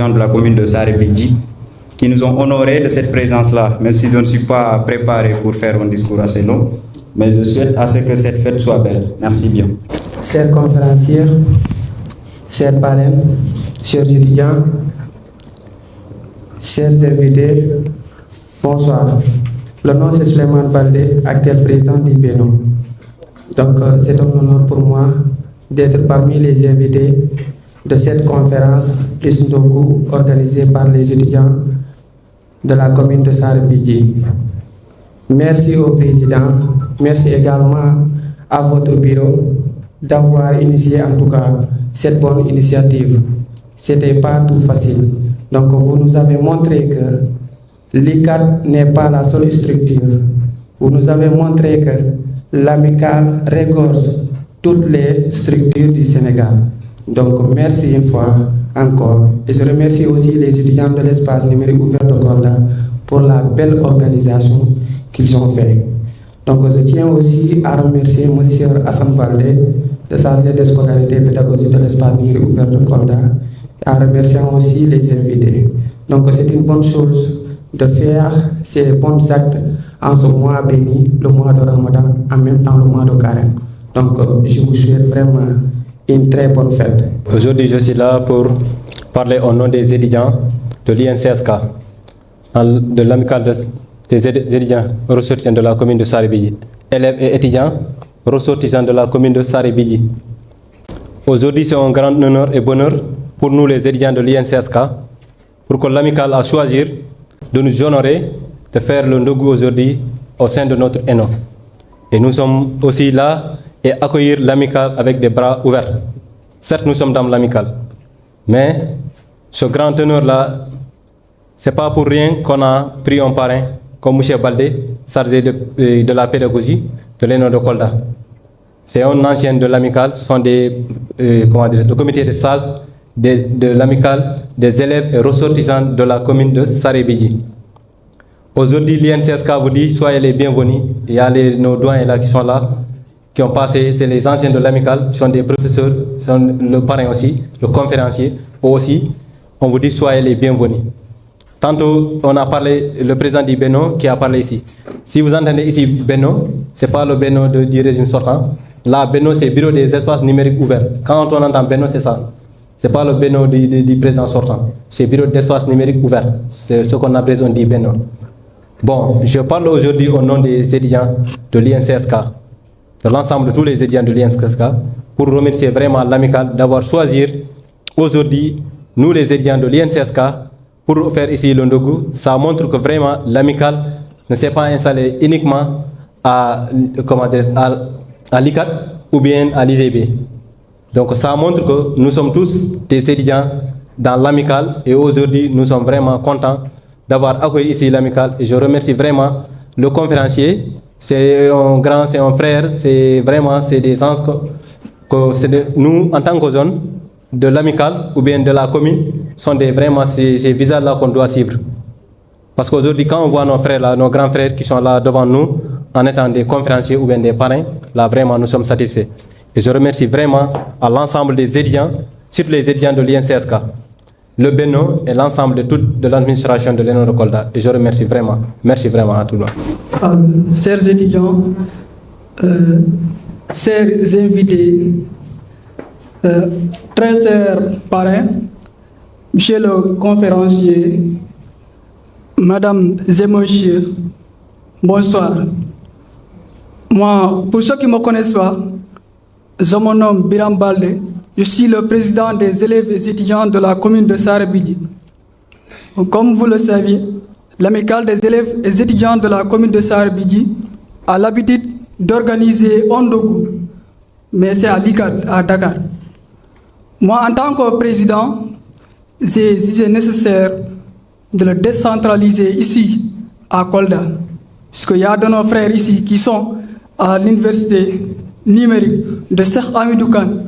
étudiants de la commune de Saré-Bidji qui nous ont honorés de cette présence-là, même si je ne suis pas préparé pour faire un discours assez long, mais je souhaite à ce que cette fête soit belle. Merci bien. Chers conférenciers, chers parrains, chers étudiants, chers invités, bonsoir. Le nom c'est Souleymane Baldé, actuel président du Bénin. Donc c'est un honneur pour moi d'être parmi les invités de cette conférence plus Ndogu organisée par les étudiants de la commune de Saré-Bidji. Merci au président, merci également à votre bureau d'avoir initié en tout cas cette bonne initiative. C'était pas tout facile. Donc vous nous avez montré que l'ICAD n'est pas la seule structure. Vous nous avez montré que l'amicale regorge toutes les structures du Sénégal. Donc merci une fois encore. Et je remercie aussi les étudiants de l'espace numérique ouvert de Kolda pour la belle organisation qu'ils ont fait. Donc je tiens aussi à remercier M. Hassan Baldé, de chargé de scolarité pédagogique de l'espace numérique ouvert de Kolda, et en remerciant aussi les invités. Donc c'est une bonne chose de faire ces bons actes en ce mois béni, le mois de Ramadan, en même temps le mois de Carême. Donc je vous souhaite vraiment une très bonne fête. Aujourd'hui, je suis là pour parler au nom des étudiants de l'INCSK, de l'amicale des étudiants ressortissants de la commune de Saré-Bidji, élèves et étudiants ressortissants de la commune de Saré-Bidji. Aujourd'hui, c'est un grand honneur et bonheur pour nous les étudiants de l'INCSK, pour que l'amicale a choisi de nous honorer, de faire le Ndogu aujourd'hui au sein de notre ENO. Et nous sommes aussi là et accueillir l'amicale avec des bras ouverts. Certes, nous sommes dans l'amicale, mais ce grand honneur-là, c'est pas pour rien qu'on a pris un parrain comme M. Baldé, chargé de la pédagogie de l'ENO de Kolda. C'est un ancien de l'amicale, ce sont le comité de sages de l'amicale des élèves et ressortissants de la commune de Saré-Bidji. Aujourd'hui, l'INCSK vous dit soyez les bienvenus. Il y a nos doyens là qui sont là, qui ont passé, c'est les anciens de l'amicale, qui sont des professeurs, sont le parrain aussi, le conférencier aussi. On vous dit soyez les bienvenus. Tantôt, on a parlé, le président du Bénin qui a parlé ici. Si vous entendez ici Bénin, ce n'est pas le Bénin du régime sortant. Là, Bénin, c'est le bureau des espaces numériques ouverts. Quand on entend Bénin, c'est ça. Ce n'est pas le Bénin du président sortant. C'est le bureau d'espace numérique ouvert. C'est ce qu'on appelle, on dit Bénin. Bon, je parle aujourd'hui au nom des étudiants de l'INCSK, de l'ensemble de tous les étudiants de l'INCSK, pour remercier vraiment l'amicale d'avoir choisi aujourd'hui, nous les étudiants de l'INCSK, pour faire ici le Ndogu. Ça montre que vraiment l'amicale ne s'est pas installée uniquement à l'ICAD ou bien à l'IGB. Donc ça montre que nous sommes tous des étudiants dans l'amicale et aujourd'hui nous sommes vraiment contents d'avoir accueilli ici l'amicale. Et je remercie vraiment le conférencier. C'est un grand, c'est un frère, c'est vraiment, c'est des sens que nous, en tant que zone de l'amicale ou bien de la commune, sont vraiment ces visages-là qu'on doit suivre. Parce qu'aujourd'hui, quand on voit nos frères là, nos grands frères qui sont là devant nous, en étant des conférenciers ou bien des parrains, là vraiment nous sommes satisfaits. Et je remercie vraiment à l'ensemble des étudiants, surtout les étudiants de l'INCSK, le Bénin et l'ensemble de l'administration de l'ENO de Kolda. Et je remercie vraiment. Merci vraiment à tout le monde. Chers étudiants, chers invités, très chers parrains, monsieur le conférencier, madame et messieurs, bonsoir. Moi, pour ceux qui ne me connaissent pas, je me nomme Biram Baldé. Je suis le président des élèves et étudiants de la commune de Saré-Bidji. Comme vous le savez, l'amicale des élèves et étudiants de la commune de Saré-Bidji a l'habitude d'organiser un Ndogu, mais c'est à l'ICAD, à Dakar. Moi, en tant que président, j'ai jugé nécessaire de le décentraliser ici, à Kolda, puisqu'il y a de nos frères ici qui sont à l'université numérique de Cheikh Hamidou Kane.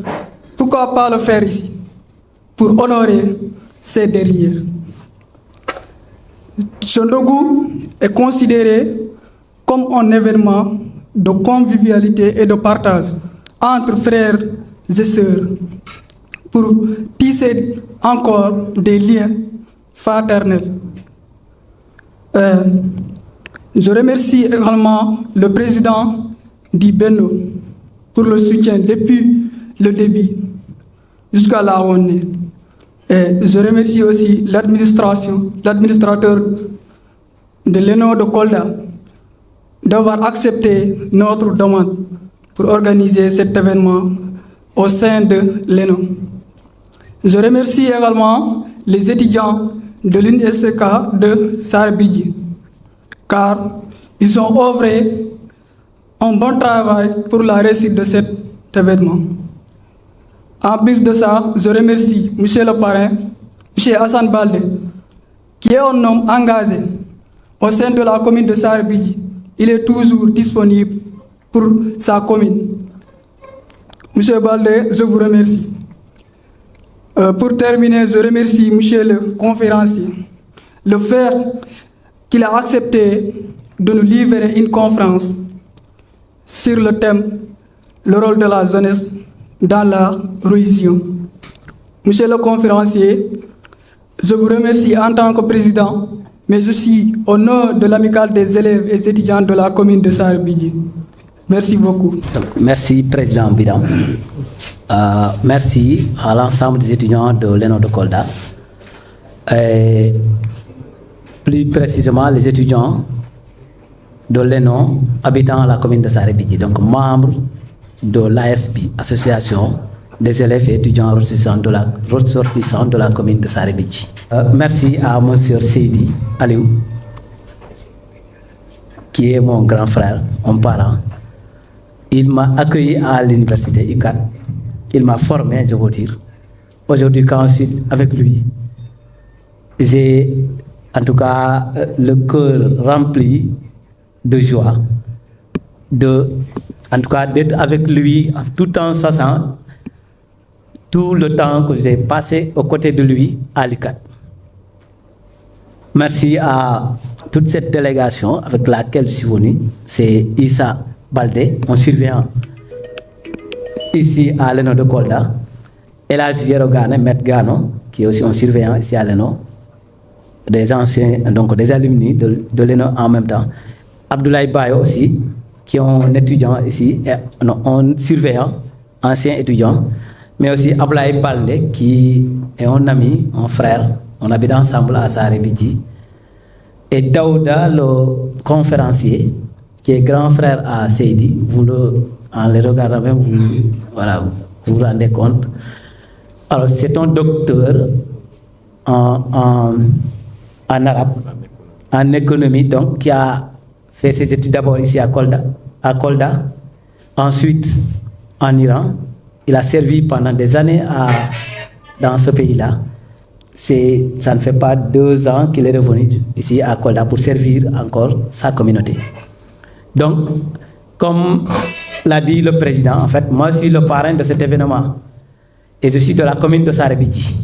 Pourquoi pas le faire ici, pour honorer ces derniers. Ce Ndogu est considéré comme un événement de convivialité et de partage entre frères et sœurs. pour tisser encore des liens fraternels. Je remercie également le président du Bénin pour le soutien depuis le début jusqu'à là où on est. Et je remercie aussi l'administrateur de l'ENO de Kolda d'avoir accepté notre demande pour organiser cet événement au sein de l'ENO. Je remercie également les étudiants de l'UNSK de Sarabidji, car ils ont œuvré un bon travail pour la réussite de cet événement. En plus de ça, je remercie M. le parrain, M. Hassan Balde, qui est un homme engagé au sein de la commune de Sarabidji. Il est toujours disponible pour sa commune. M. Balde, je vous remercie. Pour terminer, je remercie M. le conférencier. Le fait qu'il a accepté de nous livrer une conférence sur le thème « Le rôle de la jeunesse dans la religion ». Monsieur le conférencier, je vous remercie en tant que président, mais aussi au nom de l'amicale des élèves et étudiants de la commune de Sarabidji. Merci beaucoup. Merci, Président Biram. Merci à l'ensemble des étudiants de l'ENO de Kolda. Et plus précisément, les étudiants de l'ENO habitant à la commune de Sarabidji, donc membres de l'ARSP, Association des élèves et étudiants ressortissants de la commune de Sarabidji. Merci à M. Seydi Aliou, qui est mon grand frère, mon parent. Il m'a accueilli à l'université UCAD. Il m'a formé, je veux dire. Aujourd'hui, quand je suis avec lui, j'ai en tout cas le cœur rempli de joie, en tout cas d'être avec lui en tout temps, sachant tout le temps que j'ai passé aux côtés de lui à l'UCAD. Merci à toute cette délégation avec laquelle je suis venu. C'est Issa Balde, mon surveillant ici à l'ENO de Kolda. Elhadji Yero Gane, Maître Gano, qui est aussi un surveillant ici à l'ENO. Des anciens, donc des alumni de l'ENO en même temps. Abdoulaye Bayo aussi, qui est un étudiant ici, un surveillant, ancien étudiant. Mais aussi Abdoulaye Balde, qui est un ami, un frère. On habite ensemble à Sarabidji. Et Daouda, le conférencier, qui est grand frère à Seydi, en le regardant même, vous vous rendez compte. Alors, c'est un docteur en arabe, en économie, donc, qui a fait ses études d'abord ici à Kolda, ensuite en Iran. Il a servi pendant des années dans ce pays-là. Ça ne fait pas 2 ans qu'il est revenu ici à Kolda pour servir encore sa communauté. Donc, comme l'a dit le président, en fait, moi je suis le parrain de cet événement et je suis de la commune de Sarabidji.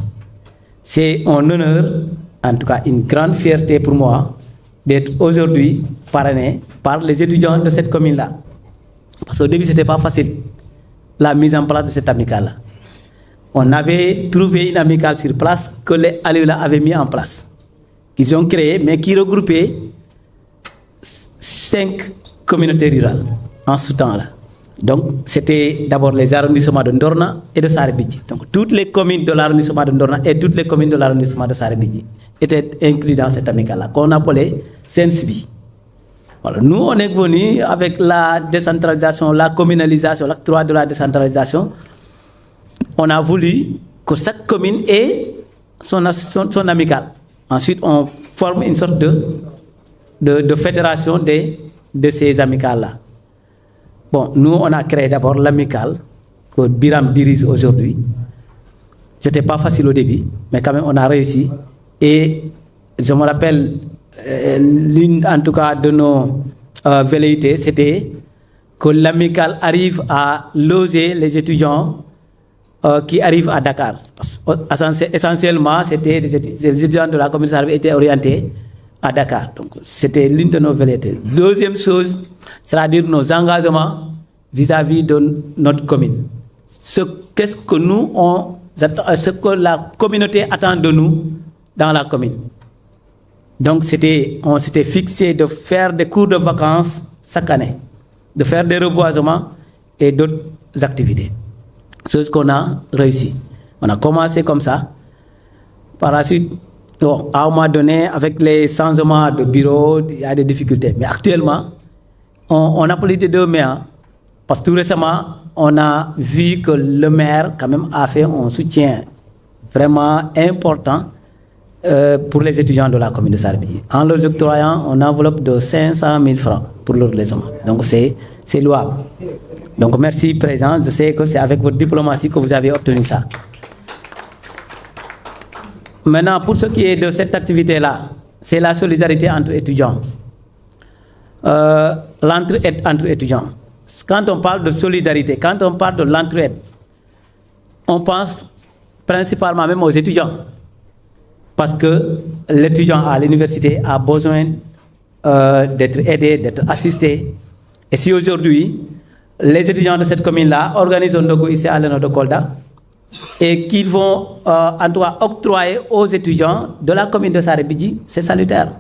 C'est un honneur, en tout cas une grande fierté pour moi, d'être aujourd'hui parrainé par les étudiants de cette commune-là. Parce qu'au début, ce n'était pas facile, la mise en place de cette amicale-là. On avait trouvé une amicale sur place que les Alioula avaient mis en place, qu'ils ont créé, mais qui regroupait 5 communautés rurales en ce temps-là. Donc, c'était d'abord les arrondissements de Ndorna et de Sarabidji. Donc, toutes les communes de l'arrondissement de Ndorna et toutes les communes de l'arrondissement de Sarabidji étaient incluses dans cette amicale-là, qu'on appelait Sensbi. Voilà. Nous, on est venus avec la décentralisation, la communalisation, l'acte 3 de la décentralisation. On a voulu que chaque commune ait son amicale. Ensuite, on forme une sorte de fédération de ces amicales-là. Bon, nous, on a créé d'abord l'amicale que Biram dirige aujourd'hui. Ce n'était pas facile au début, mais quand même, on a réussi. Et je me rappelle, l'une, en tout cas, de nos velléités, c'était que l'amicale arrive à loger les étudiants qui arrivent à Dakar. Essentiellement, c'était les étudiants de la commune Sarabidji étaient orientés à Dakar. Donc, c'était l'une de nos velléités. Deuxième chose, c'est-à-dire nos engagements vis-à-vis de notre commune. Qu'est-ce que nous, on ce que la communauté attend de nous dans la commune. Donc on s'était fixé de faire des cours de vacances chaque année, de faire des reboisements et d'autres activités. Chose qu'on a réussi. On a commencé comme ça. Par la suite, bon, à un moment donné, avec les changements de bureau, il y a des difficultés. Mais actuellement, on a politique de deux mains. Parce que tout récemment, on a vu que le maire, quand même, a fait un soutien vraiment important pour les étudiants de la commune de Sarbi. En leur octroyant une enveloppe de 500 000 francs pour leur logement. Donc, c'est louable. Donc, merci, Président. Je sais que c'est avec votre diplomatie que vous avez obtenu ça. Maintenant, pour ce qui est de cette activité-là, c'est la solidarité entre étudiants. L'entraide entre étudiants. Quand on parle de solidarité, quand on parle de l'entraide, on pense principalement même aux étudiants. Parce que l'étudiant à l'université a besoin d'être aidé, d'être assisté. Et si aujourd'hui, les étudiants de cette commune-là organisent un logo ici à l'ENO de Kolda, et qu'ils vont en tout cas octroyer aux étudiants de la commune de Sarébidji, c'est salutaire.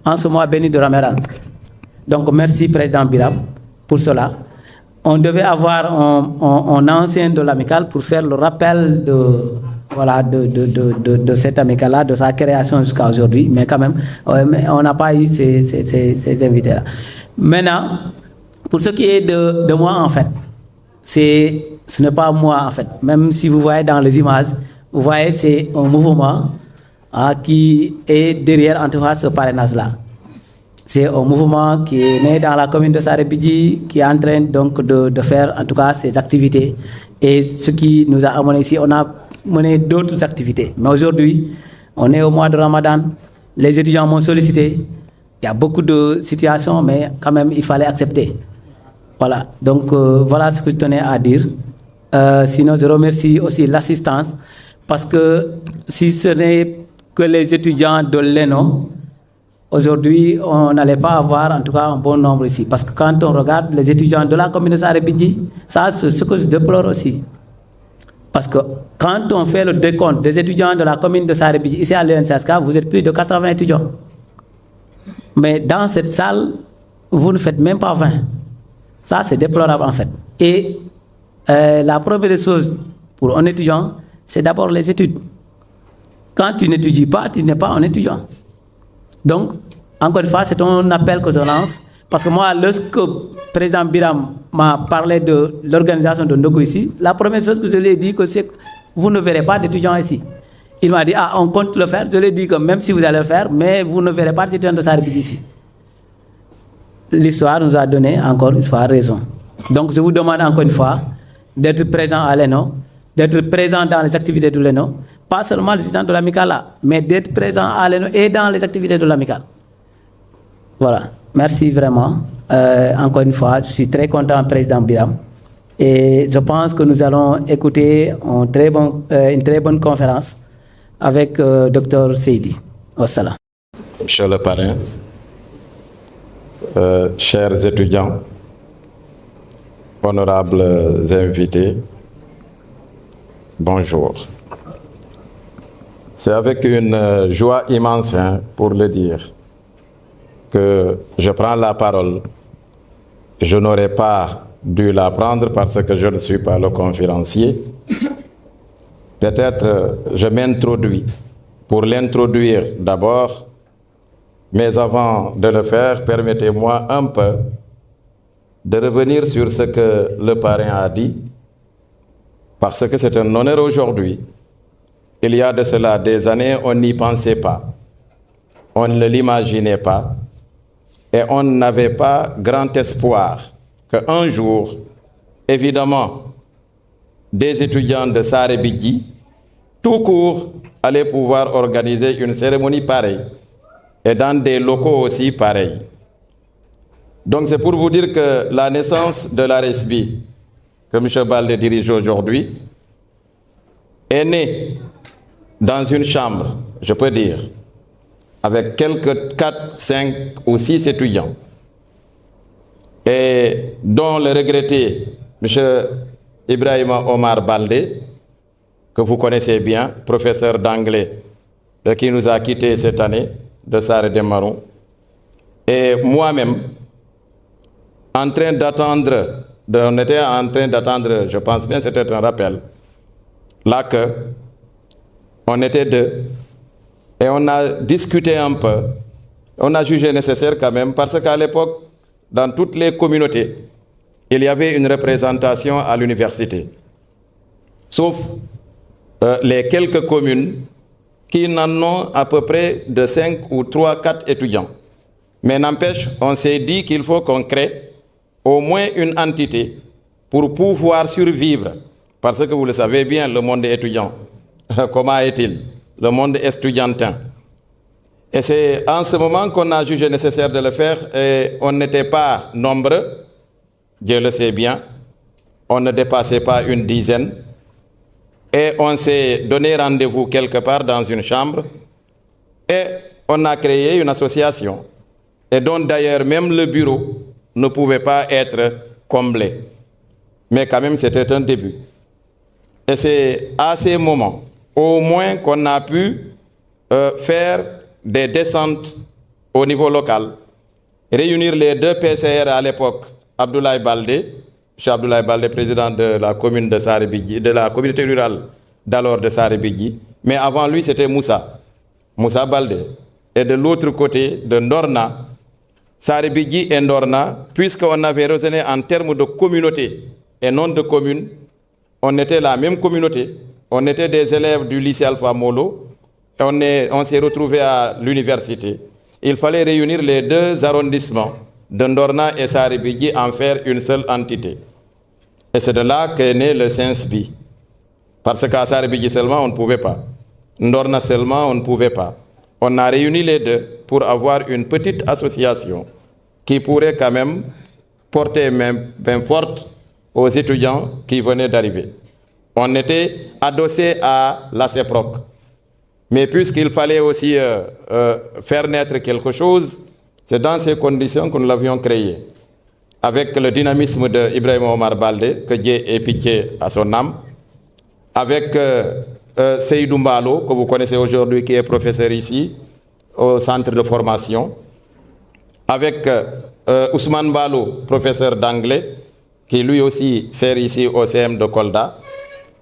En ce mois béni de Ramadan. Donc merci Président Biram pour cela. On devait avoir un ancien de l'amicale pour faire le rappel de cette amicale-là, de sa création jusqu'à aujourd'hui, mais quand même, on n'a pas eu ces invités-là. Maintenant, pour ce qui est de moi en fait, ce n'est pas moi en fait. Même si vous voyez dans les images, vous voyez c'est un mouvement qui est derrière en tout cas ce parrainage-là. C'est un mouvement qui est né dans la commune de Sarébidji, qui est en train donc de faire en tout cas ses activités. Et ce qui nous a amené ici, on a mené d'autres activités. Mais aujourd'hui, on est au mois de Ramadan, les étudiants m'ont sollicité. Il y a beaucoup de situations, mais quand même, il fallait accepter. Voilà, donc voilà ce que je tenais à dire. Sinon, je remercie aussi l'assistance, parce que si ce n'est que les étudiants de l'ENO, aujourd'hui, on n'allait pas avoir en tout cas un bon nombre ici. Parce que quand on regarde les étudiants de la commune de Sarébidji, ça c'est ce que je déplore aussi. Parce que quand on fait le décompte des étudiants de la commune de Sarébidji, ici à l'UNCSK, vous êtes plus de 80 étudiants. Mais dans cette salle, vous ne faites même pas 20. Ça, c'est déplorable en fait. Et la première chose pour un étudiant, c'est d'abord les études. Quand tu n'étudies pas, tu n'es pas un étudiant. Donc, encore une fois, c'est un appel que je lance. Parce que moi, lorsque le président Biram m'a parlé de l'organisation de Ndogo ici, la première chose que je lui ai dit, c'est que vous ne verrez pas d'étudiants ici. Il m'a dit, on compte le faire. Je lui ai dit que même si vous allez le faire, mais vous ne verrez pas d'étudiants de Sarébidji ici. L'histoire nous a donné encore une fois raison. Donc, je vous demande encore une fois d'être présent à l'ENO, d'être présent dans les activités de l'ENO, pas seulement les étudiants de l'amicale là, mais d'être présent à l'ENO et dans les activités de l'amicale. Voilà, merci vraiment. Encore une fois, je suis très content, Président Biram. Et je pense que nous allons écouter une très bonne conférence avec Dr Seydi. Wassalam. Monsieur le parrain, chers étudiants, honorables invités, bonjour. C'est avec une joie immense, pour le dire, que je prends la parole. Je n'aurais pas dû la prendre parce que je ne suis pas le conférencier. Peut-être je m'introduis. Pour l'introduire d'abord, mais avant de le faire, permettez-moi un peu de revenir sur ce que le parrain a dit, parce que c'est un honneur aujourd'hui. Il y a de cela des années, on n'y pensait pas, on ne l'imaginait pas, et on n'avait pas grand espoir qu'un jour, évidemment, des étudiants de Sarébidji, tout court, allaient pouvoir organiser une cérémonie pareille, et dans des locaux aussi pareils. Donc c'est pour vous dire que la naissance de l'ARESBI, que M. Baldé dirige aujourd'hui, est née dans une chambre, je peux dire, avec quelques 4, 5 ou 6 étudiants, et dont le regretté M. Ibrahima Omar Baldé que vous connaissez bien, professeur d'anglais, qui nous a quittés cette année, de Sarre Desmarons, et moi-même, on était en train d'attendre, je pense bien, c'était un rappel, là que on était deux, et on a discuté un peu, on a jugé nécessaire quand même, parce qu'à l'époque, dans toutes les communautés, il y avait une représentation à l'université, sauf les quelques communes qui n'en ont à peu près de 5 ou 3, 4 étudiants. Mais n'empêche, on s'est dit qu'il faut qu'on crée au moins une entité pour pouvoir survivre. Parce que vous le savez bien, le monde étudiant, comment est-il? Le monde estudiantin. Et c'est en ce moment qu'on a jugé nécessaire de le faire et on n'était pas nombreux, Dieu le sait bien, on ne dépassait pas une dizaine et on s'est donné rendez-vous quelque part dans une chambre et on a créé une association et dont d'ailleurs même le bureau ne pouvait pas être comblé. Mais quand même c'était un début. Et c'est à ces moments au moins qu'on a pu faire des descentes au niveau local, réunir les 2 PCR à l'époque, Abdoulaye Baldé, M. Abdoulaye Baldé, président de la commune de Sarre Bidji, de la communauté rurale d'alors de Sarre Bidji, mais avant lui c'était Moussa Baldé. Et de l'autre côté, de Ndorna, Sarre Bidji et Ndorna, puisqu'on avait raisonné en termes de communauté et non de commune, on était la même communauté, on était des élèves du lycée Alpha Molo, et on s'est retrouvés à l'université. Il fallait réunir les 2 arrondissements de Ndorna et Sarre Bidji en faire une seule entité. Et c'est de là qu'est né le SINSBI. Parce qu'à Sarre Bidji seulement, on ne pouvait pas. Ndorna seulement, on ne pouvait pas. On a réuni les 2 pour avoir une petite association qui pourrait quand même porter main forte aux étudiants qui venaient d'arriver. On était adossé à la CEPROC. Mais puisqu'il fallait aussi faire naître quelque chose, c'est dans ces conditions que nous l'avions créé. Avec le dynamisme d'Ibrahim Omar Baldé, que Dieu ait pitié à son âme, avec Seydou Mbalo, que vous connaissez aujourd'hui, qui est professeur ici, au centre de formation, avec Ousmane Mbalo, professeur d'anglais, qui lui aussi sert ici au CM de Kolda,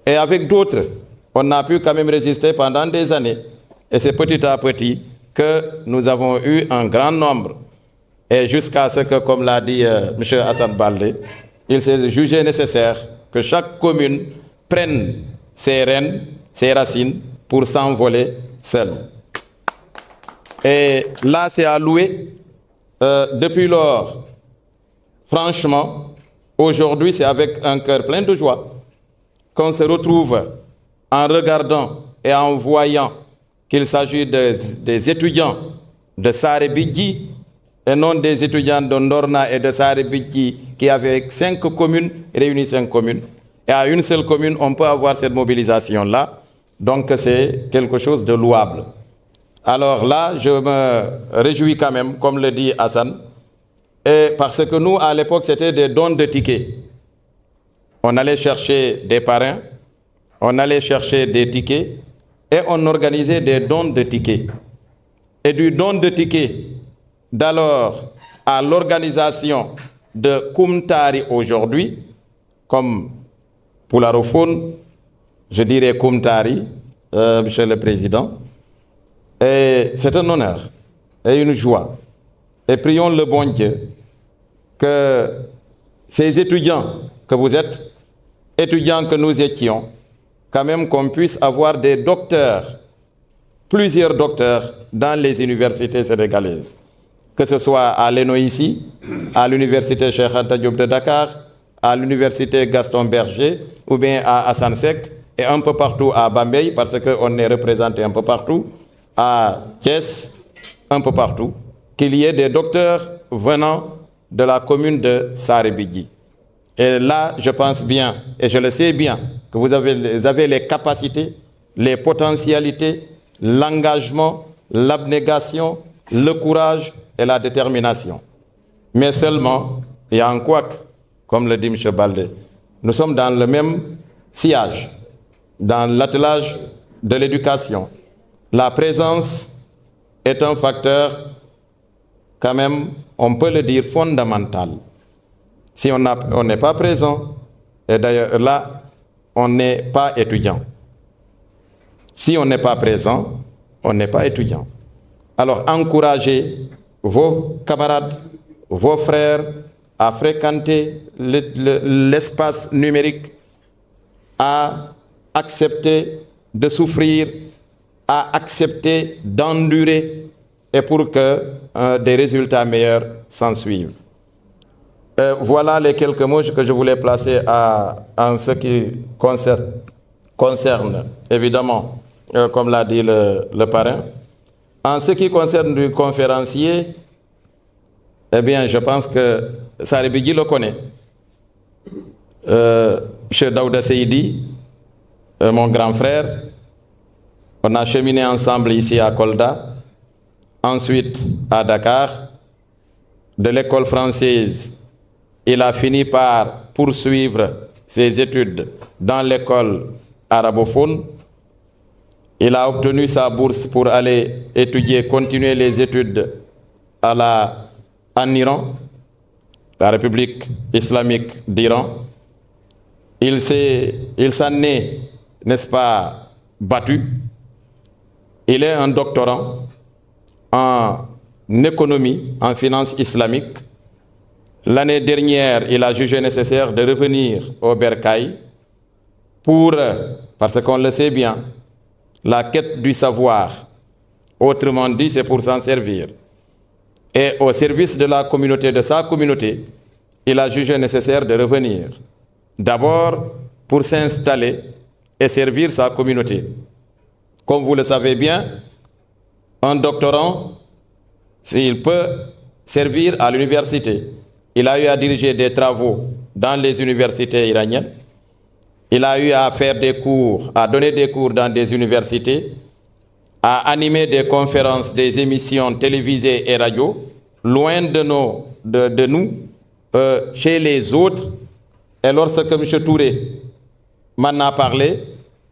et avec d'autres. On a pu quand même résister pendant des années. Et c'est petit à petit que nous avons eu un grand nombre. Et jusqu'à ce que, comme l'a dit M. Hassan Baldé, il s'est jugé nécessaire que chaque commune prenne ses rênes, ses racines, pour s'envoler seule. Et là, c'est à louer. Depuis lors, franchement, aujourd'hui, c'est avec un cœur plein de joie qu'on se retrouve en regardant et en voyant qu'il s'agit des étudiants de Sarre Bidji et non des étudiants de Ndorna et de Sarre Bidji qui avaient 5 communes, réunis 5 communes. Et à une seule commune, on peut avoir cette mobilisation-là. Donc c'est quelque chose de louable. Alors là, je me réjouis quand même, comme le dit Hassan, et parce que nous, à l'époque, c'était des dons de tickets. On allait chercher des parrains, on allait chercher des tickets et on organisait des dons de tickets. Et du don de tickets d'alors à l'organisation de Kumtari aujourd'hui, comme Poularophone, je dirais Kumtari, Monsieur le Président, et c'est un honneur et une joie. Et prions le bon Dieu que ces étudiants que vous êtes, étudiants que nous étions, quand même qu'on puisse avoir des docteurs, plusieurs docteurs dans les universités sénégalaises. Que ce soit à l'ENO ici, à l'université Cheikh Anta Diop de Dakar, à l'université Gaston Berger, ou bien à Hassan Sek, et un peu partout à Bambey, parce qu'on est représenté un peu partout, à Thiès, un peu partout, qu'il y ait des docteurs venant de la commune de Sarre Bidji. Et là, je pense bien, et je le sais bien, que vous avez les capacités, les potentialités, l'engagement, l'abnégation, le courage et la détermination. Mais seulement, il y a un couac, comme le dit M. Baldé, nous sommes dans le même sillage. dans l'attelage de l'éducation, la présence est un facteur, quand même, on peut le dire, fondamental. Si on n'est pas présent, et d'ailleurs là, on n'est pas étudiant. Si on n'est pas présent, on n'est pas étudiant. Alors encouragez vos camarades, vos frères à fréquenter l'espace numérique, à accepter de souffrir, à accepter d'endurer, et pour que des résultats meilleurs s'en suivent. Voilà les quelques mots que je voulais placer en ce qui concerne évidemment, comme l'a dit le parrain. En ce qui concerne le conférencier, eh bien, je pense que Saribigi le connaît. Chez Daouda Seydi, mon grand frère, on a cheminé ensemble ici à Kolda, ensuite à Dakar. De l'école française, il a fini par poursuivre ses études dans l'école arabophone. Il a obtenu sa bourse pour aller continuer les études en Iran, la République islamique d'Iran. Il s'en est, n'est-ce pas, battu. Il est un doctorant en économie, en finance islamique. L'année dernière, il a jugé nécessaire de revenir au Bercail parce qu'on le sait bien, la quête du savoir, autrement dit, c'est pour s'en servir. Et au service de la communauté, de sa communauté, il a jugé nécessaire de revenir. D'abord, pour s'installer et servir sa communauté. Comme vous le savez bien, un doctorant, s'il peut servir à l'université, il a eu à diriger des travaux dans les universités iraniennes. Il a eu à faire des cours, à donner des cours dans des universités, à animer des conférences, des émissions télévisées et radio, loin de nous, chez les autres. Et lorsque M. Touré m'en a parlé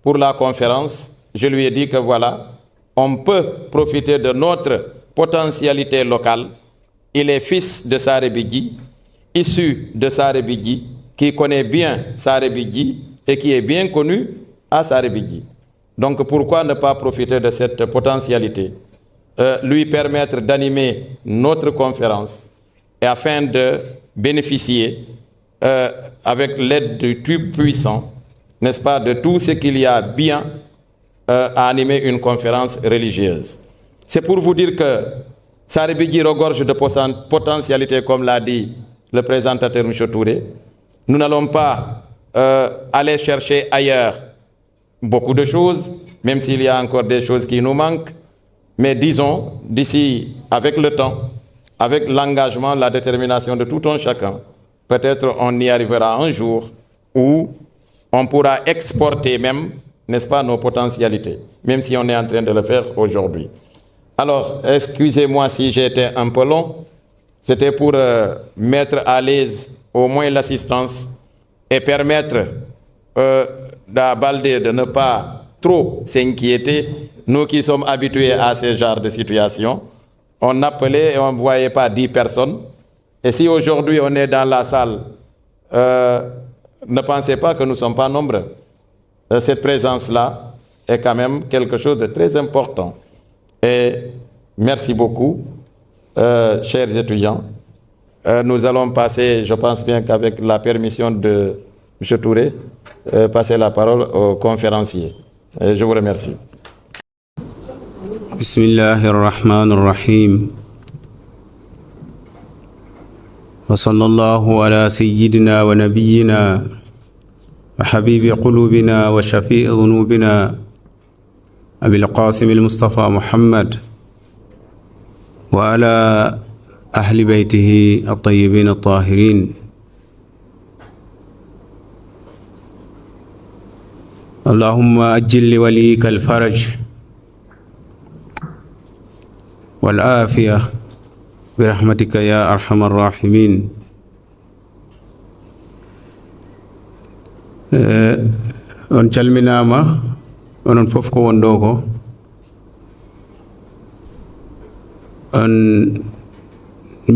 pour la conférence, je lui ai dit que voilà, on peut profiter de notre potentialité locale. Il est fils de Saribigi, issu de Saribigi, qui connaît bien Saribigi et qui est bien connu à Saribigi. Donc pourquoi ne pas profiter de cette potentialité, lui permettre d'animer notre conférence et afin de bénéficier avec l'aide du tube puissant, n'est-ce pas, de tout ce qu'il y a bien à animer une conférence religieuse. C'est pour vous dire que Saribigi regorge de potentialité, comme l'a dit le présentateur M. Touré. Nous n'allons pas aller chercher ailleurs beaucoup de choses, même s'il y a encore des choses qui nous manquent. Mais disons, d'ici, avec le temps, avec l'engagement, la détermination de tout un chacun, peut-être on y arrivera un jour où on pourra exporter même, n'est-ce pas, nos potentialités, même si on est en train de le faire aujourd'hui. Alors, excusez-moi si j'ai été un peu long. C'était pour mettre à l'aise au moins l'assistance et permettre à Baldé de ne pas trop s'inquiéter. Nous qui sommes habitués à ce genre de situation, on appelait et on ne voyait pas 10 personnes. Et si aujourd'hui on est dans la salle, ne pensez pas que nous ne sommes pas nombreux. Cette présence-là est quand même quelque chose de très important. Et merci beaucoup, chers étudiants. Nous allons passer, je pense bien qu'avec la permission de M. Touré, passer la parole au conférencier. Et je vous remercie. Bismillahirrahmanirrahim. Wa sallallahu ala sayyidina wa nabiyyina wa habibi qulubina wa shafi'i dhunubina Abil Qasim al-Mustafa Muhammad wa ala ahli baytihi at-tayyibin at-tahirin. Allahumma ajil li waliyika al-faraj wal afiyah bi rahmatika ya arhamar rahimin. on calminama onon fof ko won ɗo ko on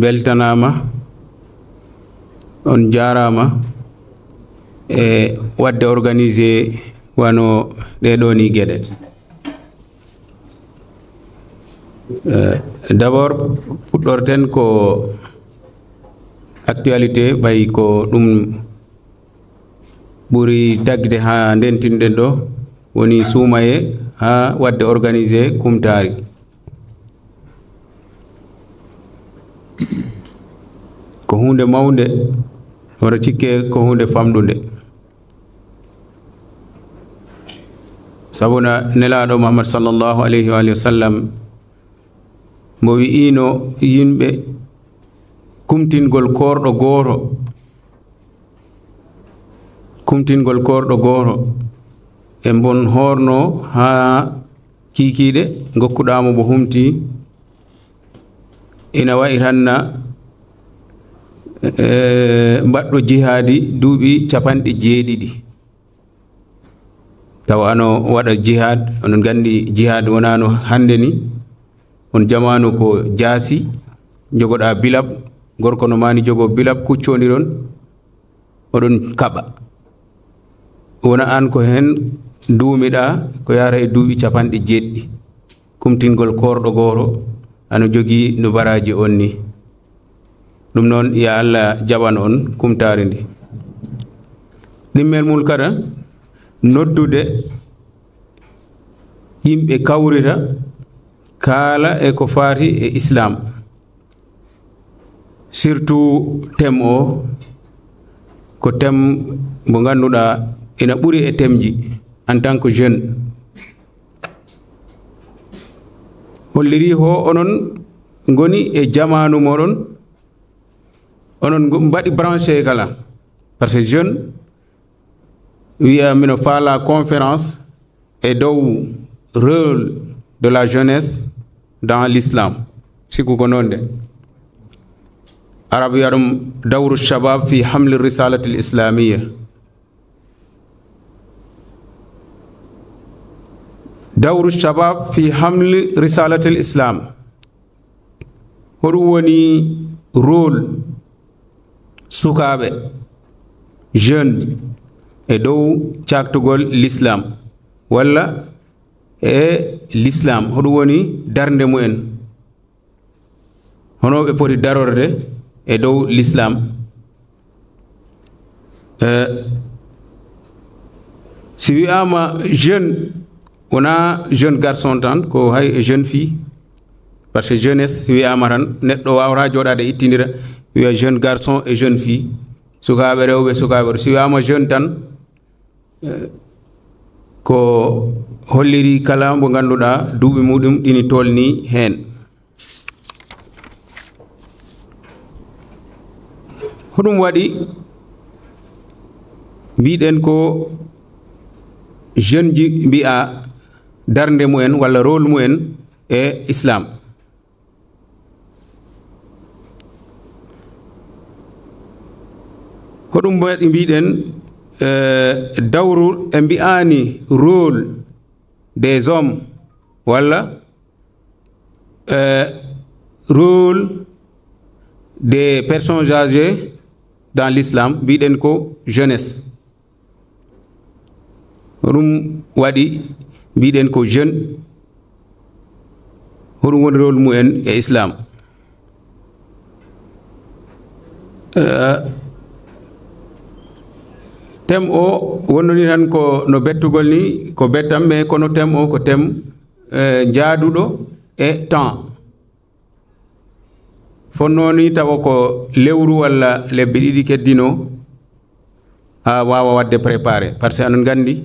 beltanama on jarama e wadde organisé wano ɗeɗo ni gueɗe. D'abord puɗɗorten ko actualité ɓayi ko ɗum ɓuri tagde ha ndentinɗen ɗo woni suumaye ha wadde organisé kumtari. Ko hunde mawde wara cikke ko hunde famɗude sabuna nelaɗo Muhammad sallallahu alayhi wa sallam mo wi'ino yimɓe kumtingol korɗo goto e bon horno ha kikiɗe gokkuɗamo mo humti ina wayi tanna mbaɗɗo jihadi duuɓi 70 taw ano waɗa jihad. Onon gandi jihad wonano hande ni on jamanu ko jaasi jogoɗa bilab gorko no mani jogo bilab kuccodiron oɗon kaɓa wona an ko hen duumiɗa ko yara e duuɓi 70 kumtingol korɗo goto ano jogui no baraji on ni. Ɗum noon ya Allah jaɓan on kumtari ndi. Ɗimmel mum kada noddude yimɓe kawrita kaala e ko faati e islam, surtout thème o ko thème mo ganduɗa ina ɓuri e thèmeji en tant que jeune. Holliri ho onon goni e jamanu moɗon onon mbaɗi branché kala par ce jeune wiya mino faala conférence e dow rôle de la jeunesse dans l'islam. Siku ko nonde arabe wiya ɗum dawru shabab fi hamli risalati l'islamiyya. Dawru shabab fi hamli risalati l'islam hoɗum woni rôle sukaɓe jeune e dow caktugol l'islam walla e l'islam hoɗum woni darde mumen hono ɓe poti darorde e dow l'islam. Si wi'ama jeune wona jeune garçon tan ko hay jeune fille par ce que jeunesse wi'ama tan neɗɗo wawata joɗade ittidira wiya jeune garçon et jeune fille sukaɓe rewɓe sukaɓe worɓe. Si wi'ama jeune tan ko holliri kala mo ganduɗa duuɓi muɗum ɗini tolni hen. Hoɗum waɗi mbiɗen ko jeune ji mbi'a darde mumen walla rôle mumen e islam. Hoɗum waɗi mbiɗen dawru e mbi'ani rôle des hommes walla rôle des personnes âgées dans l'islam mbiɗen ko jeunesse. Hoɗum waɗi mbiɗen ko jeune hoɗum woni rôle mumen e islam. Thème o wonnoni tan ko no bettugol ni ko bettam mais kono thème o ko thème jaaduɗo e temps fonnoni tawa ko lewru walla lebbi ɗiɗi keddino ha wawa wadde préparé par ce que anon gandi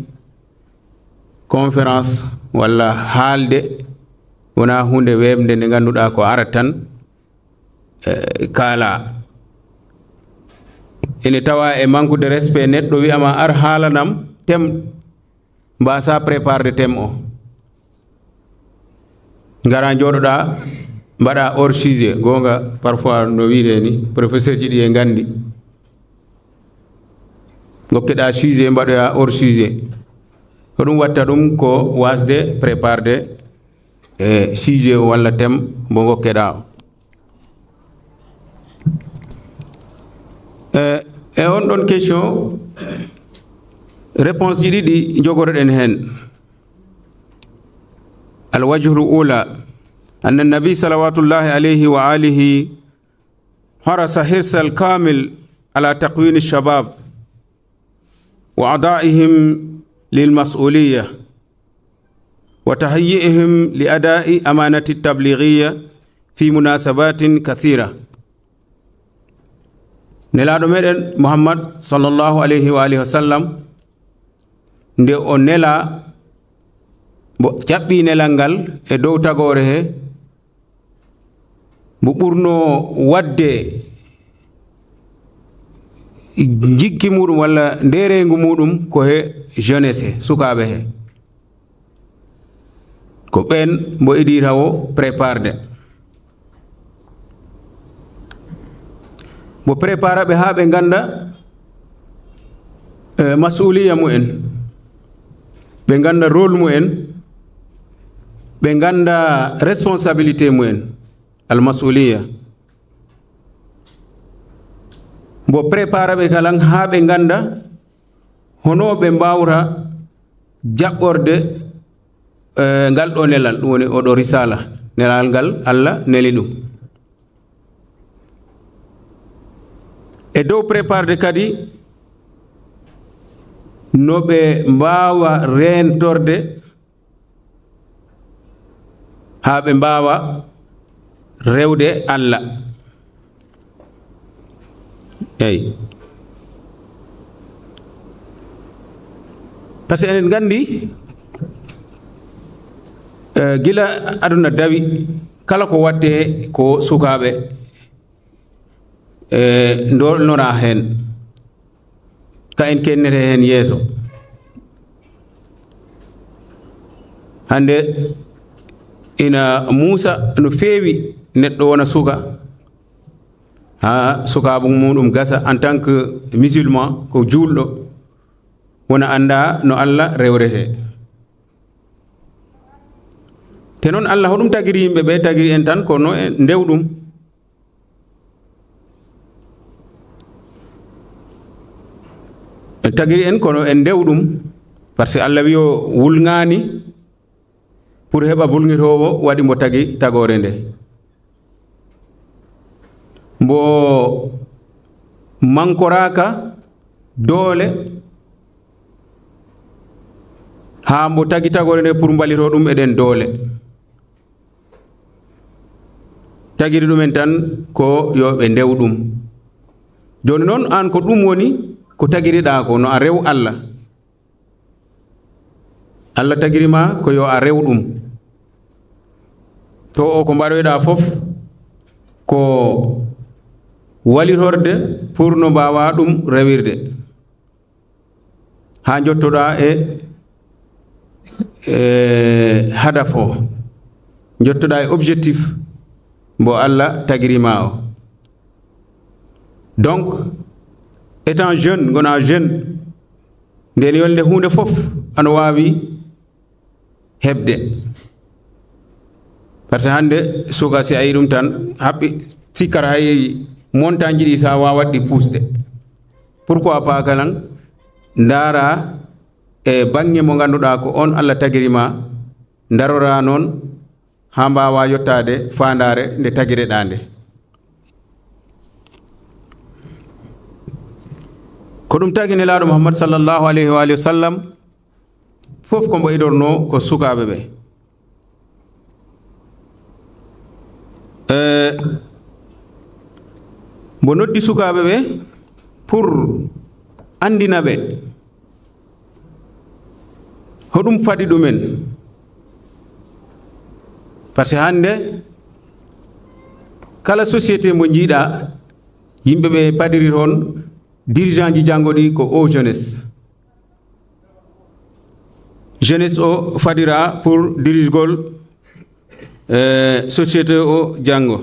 conférence walla haalde wona hunde webde nde ganduɗa ko arat tan kaala ene tawa e manque de respect neɗɗo wi'ama ar haalanam thème mbasa préparde thème o ngara joɗoɗa mbaɗa hors sujet gonga parfois no wiide ni professeur ji ɗi e gandi gokkeɗa sujet mbaɗoya hors sujet hoɗum watta ɗum ko wasde préparde sujet walla thème mo gokkeɗa o e on ɗon question réponse ji ɗiɗi jogoroɗen hen الوجه الأولى أن النبي صلوات الله عليه وآله حرص حرص الكامل على تكوين الشباب وأعضائهم للمسؤولية وتهيئهم لأداء أمانة التبليغية في مناسبات كثيرة. نلادو ميدن محمد صلى الله عليه وآله وسلم nde o nela bo jaɓɓi nelal ngal e dow tagore he mo ɓurno wadde jikki muɗum walla nderengu muɗum ko he jeunesse he sukaɓe he ko ɓen mbo iɗita o préparde mo prépara ɓe ha ɓe ganda masuliya mu'en ɓe ganda rôle mu'en ɓe ganda responsabilité mu'en almasuliya mbo prépara ɓe kalan ha ɓe ganda hono ɓe mbawra jaɓɓorde ngal ɗo nelal ɗum woni oɗo risala nelal ngal Allah neli ɗum e dow préparde kadi no ɓe mbawa rentorde ha ɓe mbawa rewde Allah eyi par ce que enen gandi gila aduna dawi kala ko watte ko sukaɓe dolnora hen ka en kennete hen yeeso hande ina Musa no feewi neɗɗo wona suka ha sukaɓe muɗum gasa en tant que musulman ko julɗo wona anda no Allah rewrete te noon Allah hoɗum tagiri yimɓe ɓe tagiri en tan kono ndewɗum tagiri en kono en ndewɗum par ce que Allah wi o wulngani pour heɓa bulngitowo waɗi mbo tagi tagore nde mbo mankoraka doole ha mbo tagi tagore nde pour mbalito ɗum eɗen doole tagiri ɗumen tan ko yo ɓe ndew ɗum joni noon an ko ɗum woni ko tagiriɗa ko no a rew Allah Allah tagirima ko yo a rew ɗum to o ko mbaɗoyɗa fof ko walirorde pour no mbawa ɗum rewirde ha jottoɗa e hadaf o jottoɗa e objectif mbo Allah tagirima o donc étant jeune gona jeune nden yolde hunde fof ano wawi hebde par ce que hande suka si ayi ɗum tan haɓɓi sikkata hay montagne ɗi sa wawatɗi pusde pourquoi pas kalan ndara e bange mo ganduɗa ko on Allah tagirima darora noon ha mbawa yottade fandare nde tagireɗa nde ko ɗum tagi nelaɗo Muhammad sallallahu alayhi wa sallam fof ko mbo idorno ko sukaɓe ɓe mbo noddi sukaɓe ɓe pour andina ɓe hoɗum fadi ɗumen par ce que hande kala société mo jiiɗa yimɓe ɓe padiri toon dirigeant ji janngo ɗi ko o jeunesse jeunesse o fadira pour dirigegol société o janngo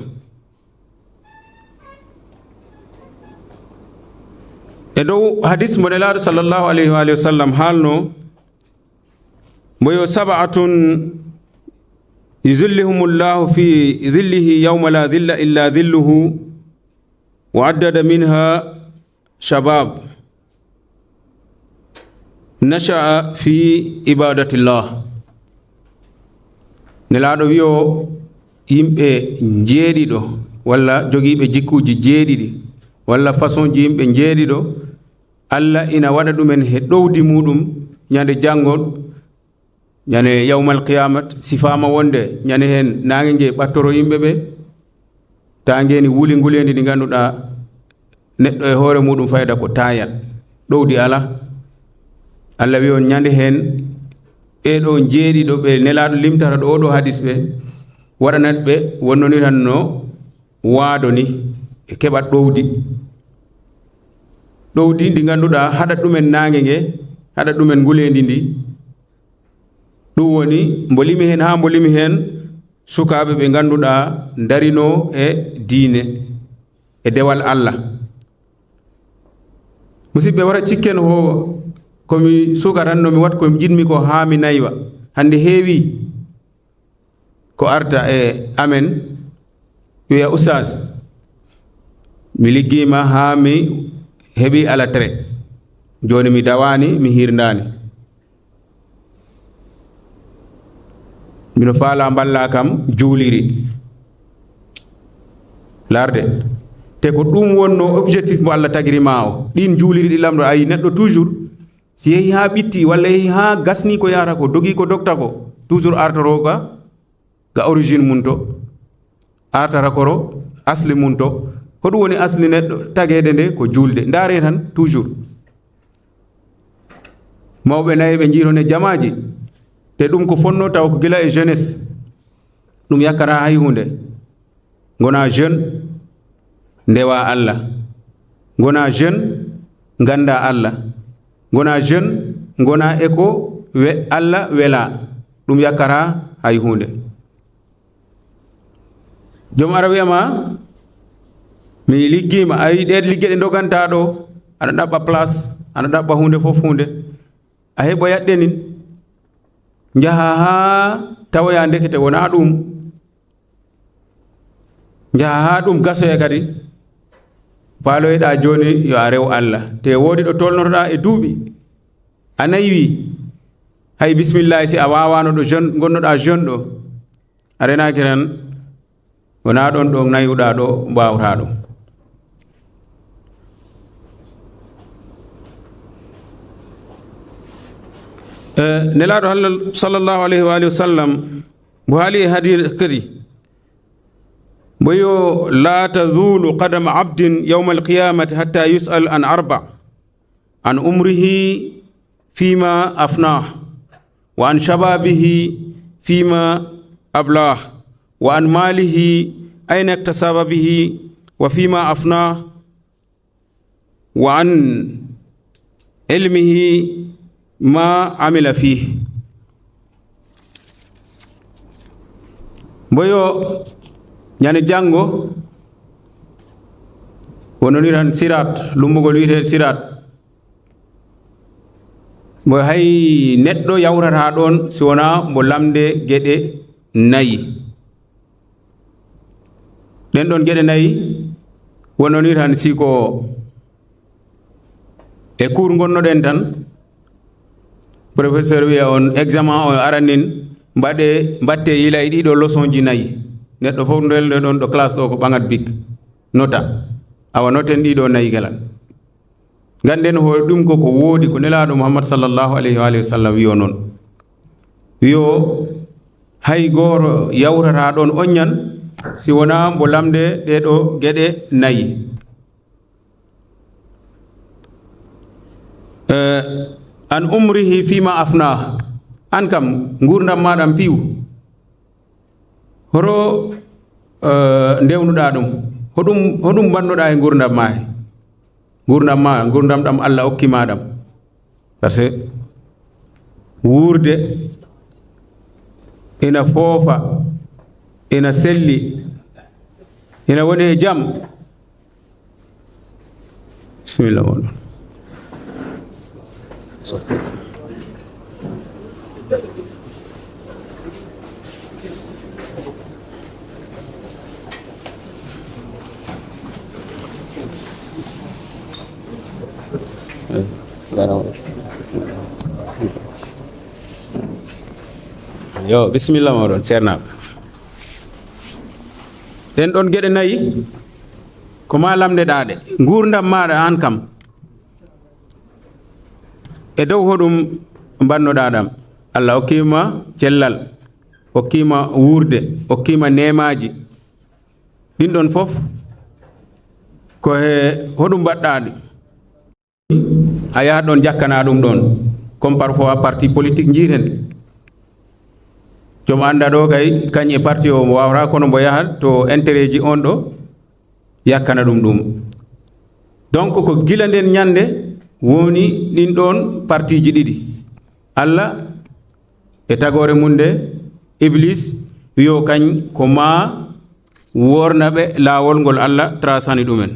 e dow hadis mo nelaɗo sallllahu alayhi wa sallam haalno mboyo sabatun yuzillihumullahu fi dhillihi yawma la dhilla illa dhilluhu wa addada minha shabab nasha'a fi ibadatillah. Nelaɗo wiyo yimɓe jeeɗiɗo walla jogiiɓe jikkuuji jeeɗiɗi walla façon ji yimɓe jeeɗiɗo Allah ina waɗa ɗumen he ɗowdi muɗum ñande janngol ñande yawmal qiyamat sifama wonde ñande hen nange nge ɓattoro yimɓe ɓe ta ngeni wuli ngulendi ndi ganduɗa neɗɗo e hoore muɗum fayda ko tayat ɗowdi ala. Allah wi on ñande hen ɓeɗo jeeɗiɗo ɓe nelaɗo limtata ɗo oɗo hadis ɓe waɗanat ɓe wonnoniranno waado ni e keɓat ɗowdi ndi ganduɗa haɗat ɗumen nange nge haɗat ɗumen ngulendi ndi. ɗum woni mbolimi hen ha mbolimi hen sukaɓe ɓe ganduɗa darino e diine e dewal Allah. musidɓe wara cikken ho komi suka tan no mi wat komi jinmi ko ha mi naywa hande heewi ko arta e amen wiya oustaz mi liggima ha mi heɓi alatere joni mi dawani mi hirdani mino faala balla kam juuliri larde te ko ɗum wonno objectif mo Allah tagirima o ɗin juuliri ɗi lamɗo ayi neɗɗo toujours si yehi ha ɓitti walla yehi ha gasni ko yara ko dogi ko dokta ko toujours artoro ga origine mum to artara koro asli mum to hoɗum woni asli neɗɗo tagede nde ko julde ndaare tan toujours mawɓe nayi ɓe jiirone jamaji te ɗum ko fonno taw ko gila e jeunesse ɗum yakkata hay hunde gona jeune ndewa Allah gona jeune ganda Allah gona jeune gona eko Allah wela ɗum yakkata hay hunde. Joom ara wiyama mi liggima ayi ɗe ligge ɗe doganta ɗo aɗa ɗaɓɓa place aɗa ɗaɓɓa hunde fof hunde a heɓoyat nin jaha ha tawoya ndekete wona ɗum jaha ha ɗum gasoya kadi paaloyɗa joni yo a rew Allah te wodi ɗo tolnotoɗa e duuɓi a naywi hay bisimillahi si a wawano ɗo jeune gonnoɗa jeune ɗo a renaki tan wona ɗon ɗo nayuɗa ɗo mbawata ɗum. nelaɗo Allah sallallahu alayhi wa alihi wa sallam mo haali e hadith kadi boyo la tazulu qadama abdin yawma alqiyamati hatta yus'al an arba an umrihi fima afnah wa an shababihi fima ablah wa an malihi ayna iktasaba bihi wa fima afnah wa an ilmihi ma amila fihi. Boyo ñande jango wononiran sirat lummugol wiyete sirat mo hay neɗɗo yawrata ɗon si wona mo lamde geɗe nayi ɗen ɗon geɗe nayi wononiran siko e cour gonnoɗen tan professeur wiya on examen o aranin mbatte yila e ɗiɗo leçon ji nayi neɗɗo fof ndelde ɗon ɗo classe ɗo ko ɓagat bik nota awa noten ɗiɗo nayi galan ganden ho ɗum ko woodi ko nelaɗo Muhammad sallallahu alayhi wa sallam wiyo noon wiyo hay goto yawrata ɗon oññan si wona mbo lamde ɗeɗo geɗe nayi. An umrihi fima afnah an kam gurdam maɗam piw horo ndewnuɗa ɗum hoɗum bannoɗa e gurdam ma gurdam ɗam Allah hokkima ɗam par ce que wurde ina foofa ina selli ina woni e jam. Bismillah moɗon. yo bisimilla moɗon ceernaɓe ɗen ɗon gueɗe nayi ko ma lamdeɗaɗe gurdam maɗa an kam e dow hoɗum bannoɗa ɗam Allah hokkima cellal hokkima wurde hokkima nemaji ɗin ɗon fof ko he hoɗum mbaɗɗaɗi a yahat ɗon jakkana ɗum ɗon comme parfois parti politique jiiten joom anda ɗo kay kañ e parti o mo wawata kono mbo yahat to intérêt ji on ɗo yakkana ɗum ɗum donc ko gila nden ñande woni ɗin ɗon parti ji ɗiɗi Allah e tagore mum nde Iblis wiyo kañ ko ma wornaɓe laawol ngol Allah tracani ɗumen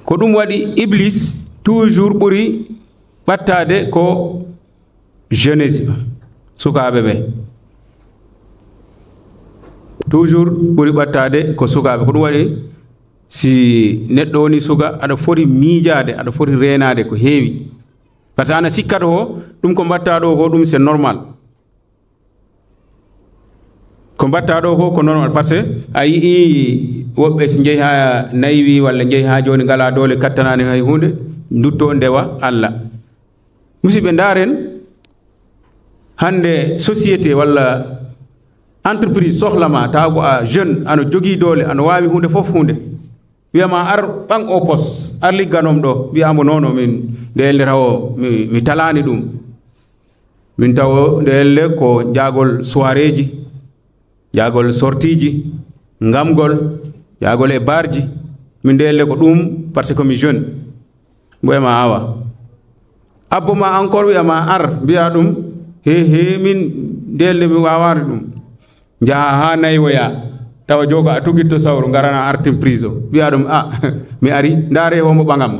ko ɗum waɗi Iblis toujours ɓuri ɓattade ko jeunesse sukaɓe ɓe toujours ɓuri ɓattade ko sukaɓe ko ɗum waɗi si neɗɗo woni suka aɗa foti miijade aɗa foti renade ko heewi par ce que ana sikkat ho ɗum ko mbatta ɗo ko ɗum c'est normal ko mbatta ɗo ko normal par ce que a yii woɓɓe so jeeyi ha naywi walla jeeyi ha joni ngala doole kattanani hay hunde dutto ndewa Allah musidɓe ndaren hande société walla entreprise sohlama taw ko a jeune ano jogui doole ano wawi hunde fof hunde wiyama ar ɓan o poste ar ligganom ɗo wiyamo nono min nde elle taw mi talani ɗum min taw nde elle ko jagol soirée ji jagol sortie ji ngamgol jagol e barji min nde elle ko ɗum par ce que mi jeune mbiyama awa abbo ma encore wiyama ar mbiya ɗum he min nde elle mi wawani ɗum jaha ha naywoya tawa jogo a tugitto sawru garana artin prise o wiya ɗum a mi ari ndaare homo ɓagam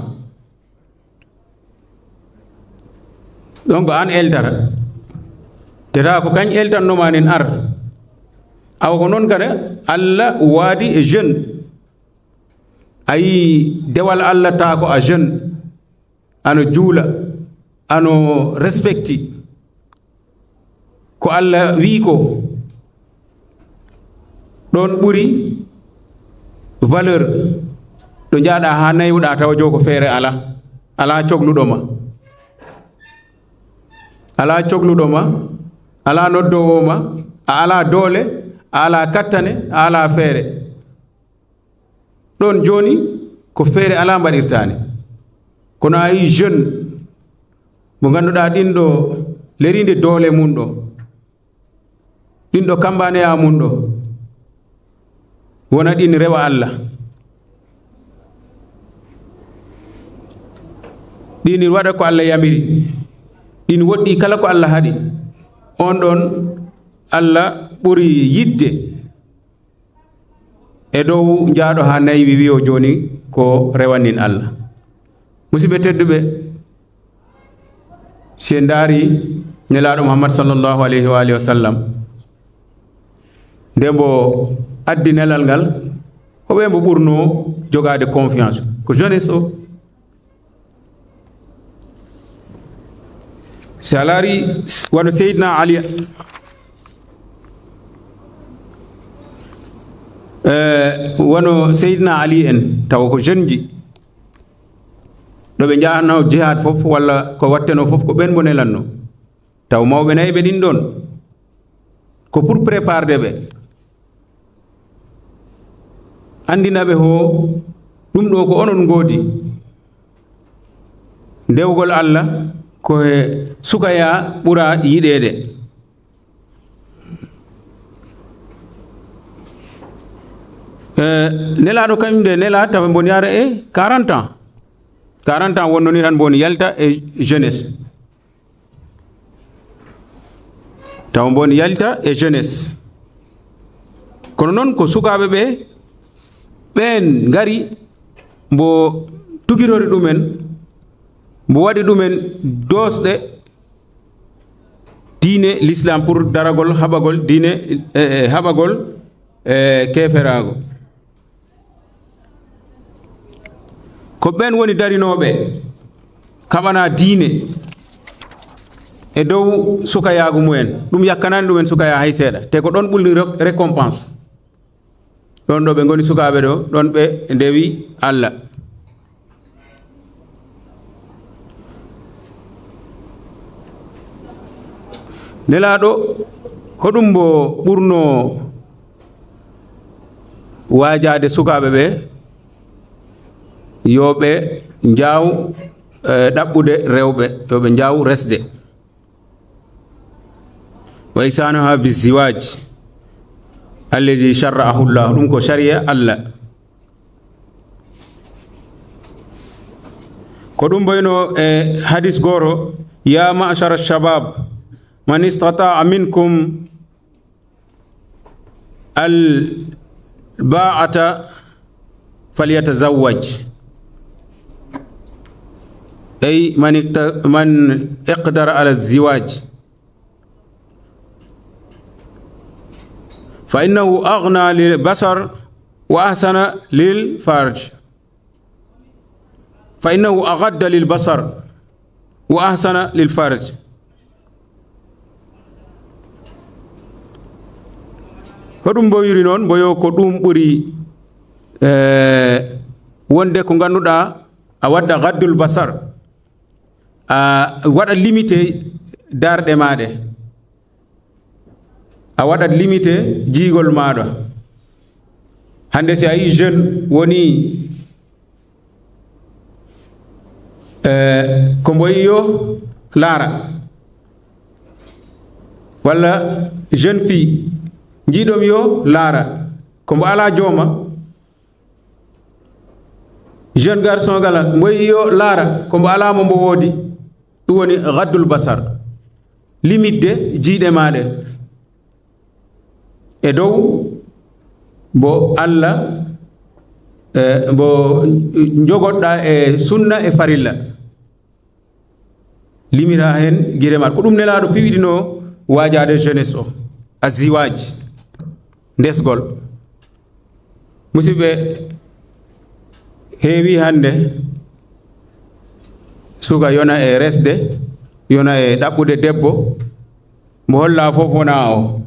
donc an eltata teta ko kañ eltannoma nin ar awa ko noon kada Allah waadi e jeune ayi dewal Allah ta ko a jeune ano juula ano respecti ko Allah wi ko ɗon ɓuri valeur ɗo jaaɗa ha naywɗa tawa jogo feere ala cogluɗoma ala cogluɗoma ala noddowoma a ala doole a ala kattane a ala feere ɗon joni ko feere ala mbaɗirtani kono a yi jeune mo ganduɗa ɗin ɗo lerinde doole mum ɗo ɗin ɗo kambaneya mum ɗo wona ɗin rewa Allah ɗin waɗa ko Allah yamiri ɗin woɗɗi kala ko Allah haɗi on ɗon Allah ɓuri yidde e dow jaaɗo ha naywi wiyo joni ko rewanin Allah musidɓe tedduɓe se ndaari nelaɗo Muhammad sallallahu alayhi wa alihi wa sallam ndembo addi nelal ngal hoɓe mbo ɓurno jogade confiance ko jeunesse o si a laari wano Seydina Ali wano Seydina Ali en tawa ko jeune ji ɗo ɓe jahano jihad fof walla ko watteno fof ko ɓen mo nelanno taw mawɓe nayi ɓe ɗin ɗon ko pour préparde ɓe andinaɓe ho ɗum ɗo ko onon goodi dewgol Allah ko e sukaya ɓura yiɗede nelaɗo kañum de nela tawa bon yara e 40 ans 40 ans wonnoni tan bon yalta e jeunesse tawa bon yalta e jeunesse kono noon ko sukaɓe ɓe ɓen ngari mbo tugirori ɗumen mbo waɗi ɗumen dosɗe diine l'islam pour daragol haɓagol diine haɓagol keferago ko ɓen woni darinoɓe kaɓana diine e dow sukayagu mumen ɗum yakkanani ɗumen sukaya hay seeɗa te ko ɗon ɓulni récompense ɗon ɗo ɓe goni sukaɓe ɗo ɗon ɓe ndewi Allah nelaɗo hoɗum mbo ɓurno wajade sukaɓe ɓe yoɓe jaw ɗaɓɓude rewɓe yoɓe jaw resde wa isanaha biziwaj allazi sharra'ahu llah ɗum ko sharia Allah ko ɗum boyno e hadis goro ya ma'shara shabab man istata'a minkum al ba'ata falyatazawwaj ay man iqdara ala الزواج فإنه أغنى للبصر وأحسن للفرج فإنه أغض للبصر وأحسن للفرج hoɗum bo wiri noon boyo ko ɗum ɓuri wonde ko ganduɗa a wadda gaddul basar a waɗa limité darɗe maɗe a waɗat limité jiigol maɗa hande si a yi jeune woni ko mboyi yo laara walla jeune fille jiiɗom yo laara ko mbo ala jooma jeune garçon gala mboyi yo laara ko mbo ala mo mbo woodi ɗum woni gaddul basar limite jiiɗe maɗe e dow mbo Allah mbo jogoɗɗa e sunna e farilla limita hen guire maɗa ko ɗum nelaɗo piwiɗino wajade jeunesse o aziwaj ndesgol musidɓe heewi hande suka yona e resde yona e ɗaɓɓude debbo mo holla fof wona o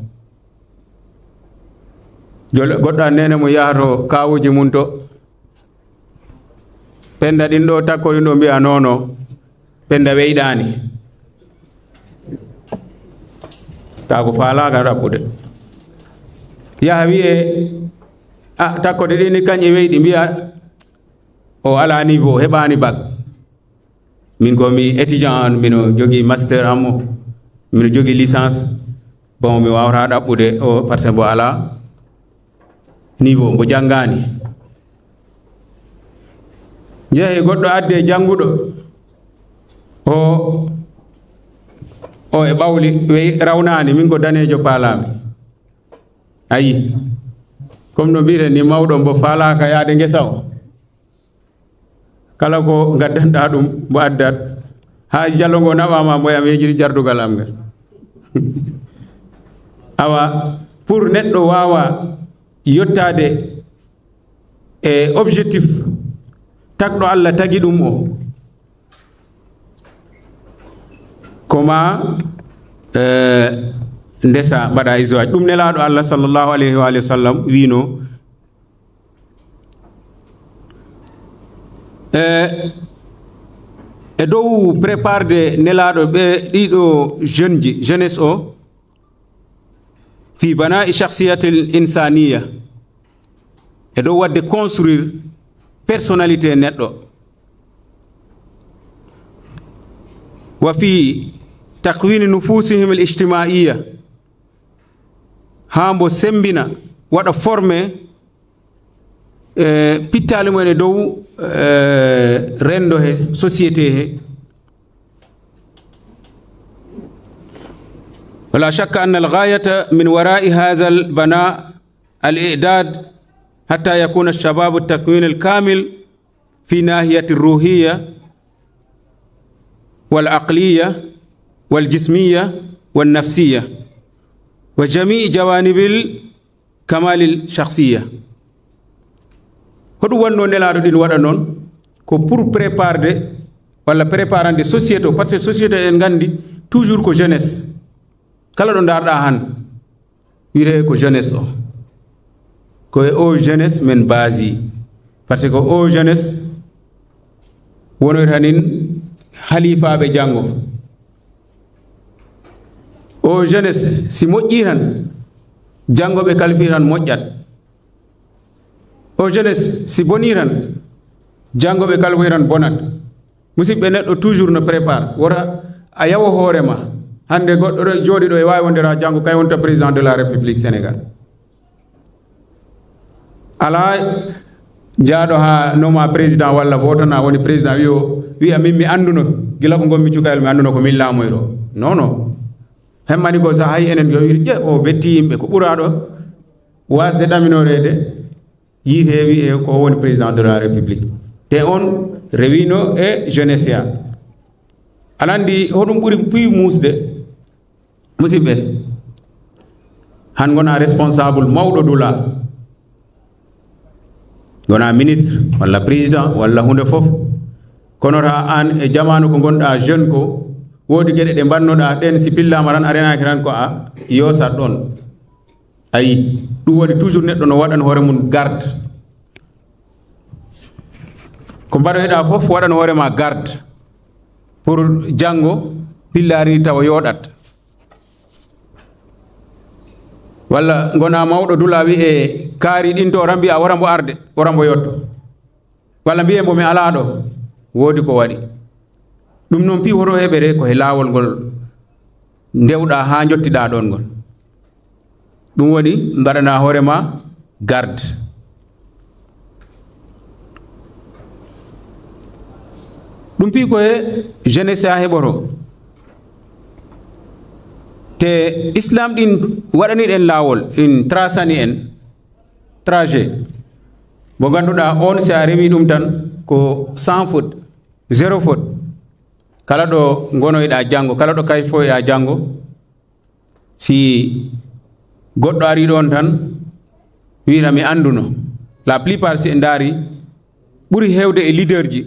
jole goɗɗo nene mo yahato kawuji mum to penda ɗin ɗo takkori ɗo mbiya nono penda weyɗani ta ko faalaga ɗaɓɓude yaha wiye a takkode ɗini kañƴe weyɗi mbiya o ala niveau heɓani bac min komi étudiant an mino jogui master am o mino jogui licence bon mi wawata ɗaɓɓude o par ce que mbo ala niveau mbo janngani jeehe goɗɗo adde jannguɗo o e ɓawli rawnani min ko danejo paalami ayi comme no mbiten ni mawɗo mbo faalaka yaade ngesa o kala ko gaddanɗa ɗum mbo addat ha jallo ngo naɓama mboyam yejiri jardugal am ngal awa pour neɗɗo wawa yottade e objectif takɗo Allah tagi ɗum o koma ndesa mbaɗa iswaj ɗum nelaɗo Allah sallallahu alayhi wa sallam wino e dow préparde nelaɗo ɓe ɗiɗo jeune ji jeunesse o fi bana'i shakhsiyatil insaniya e dow wadde construire personnalité neɗɗo wa fi takwini nufusihim al ijtimaiya ha mbo sembina waɗa formé pittali mumen e dow rendo he société he ولا شك أن الغاية من وراء هذا البناء الإعداد حتى يكون الشباب التكوين الكامل في ناحية الروحية والعقلية والجسمية والنفسية وجميع جوانب الكمال الشخصية هدو وانو نلارو دين وادا نون ko pour préparande société par ce que société en gandi toujours ko jeunesse kala ɗo darɗa han wiyete ko jeunesse ko o jeunesse men basi par ce que o jeunesse wonoyta nin halifaɓe janggo o jeunesse si moƴƴi tan janggoɓe kalfi tan moƴƴat o jeunesse si boni tan janggoɓe kalfi tan bonat musidɓe neɗɗo toujours ne prépare wora a yawo hoorema hande goɗɗo ɗo jooɗi ɗo e wawi wondera janggo kay wonta président de la république sénégal ala jaaɗo ha noma président walla votana woni président wiya min mi anduno gila ko gommi cukayel mi anduno ko min laamoyɗo non non hemmani ko sa hay enen yo wi o betti yimɓe ko ɓuraɗo wasde ɗaminorede yiite wi e ko woni président de la république te on rewino e jeunesse ya aɗa andi hoɗum ɓuri puy musde musidɓe han gona responsable mawɗo dula gona ministre walla président walla hunde fof kono ta an e jamanu ko gonɗa jeune ko woodi gueɗe ɗe bannoɗa ɗen si pillama tan arenaki tan ko a yosat ɗon ayi ɗum woni toujours neɗɗo no waɗan hoore mum garde ko mbaɗoyɗa fof waɗan hoorema garde pour janggo pillari tawa yoɗat walla gona mawɗo dula wi e kaari ɗin to tan mbiya wara mbo arde wara mbo yotto walla mbiye mbo mi ala ɗo woodi ko waɗi ɗum noon pi woto heɓere ko he laawol ngol ndewɗa ha jottiɗa ɗon ngol ɗum woni mbaɗana hoorema garde ɗum pi koye jeunesse a heɓoto te islam ɗin waɗani ɗen laawol in tracani en trajet mo ganduɗa on si a rewi ɗum tan ko sans faute zéro faute kala ɗo gonoyɗa janggo kala ɗo kay foyɗa janggo si goɗɗo ari ɗon tan wiina mi anduno la plupart si en daari ɓuri hewde e leader ji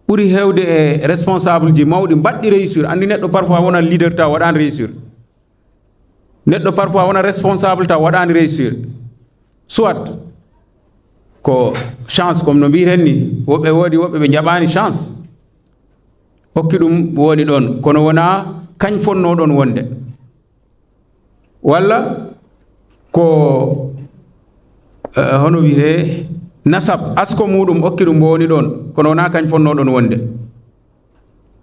ɓuri hewde e responsable ji mawɗi mbaɗɗi réussir andi neɗɗo parfois wona leader taw waɗani réussir neɗɗo parfois wona responsable taw waɗani réussir soit ko chance comme no mbiten ni woɓɓe woodi woɓɓe ɓe jaɓani chance hokki ɗum woni ɗon kono wona kañ fonno ɗon wonde walla ko hono wiyete nasab asko muɗum hokki ɗum woni ɗon kono wona kañ fonno ɗon wonde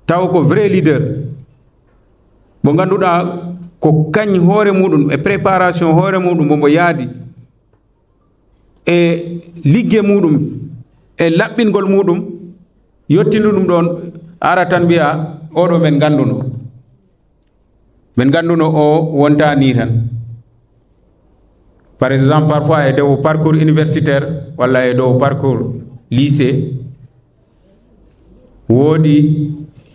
taw ko vrai leader mo ganduɗa ko kañ hoore muɗum e préparation hoore muɗum mbo yaadi e ligge muɗum e laɓɓingol muɗum yottindu ɗum ɗon ara tan mbiya oɗo men ganduno o wonta ni tan par exemple parfois e dow parcours universitaire walla e dow parcours lycée woodi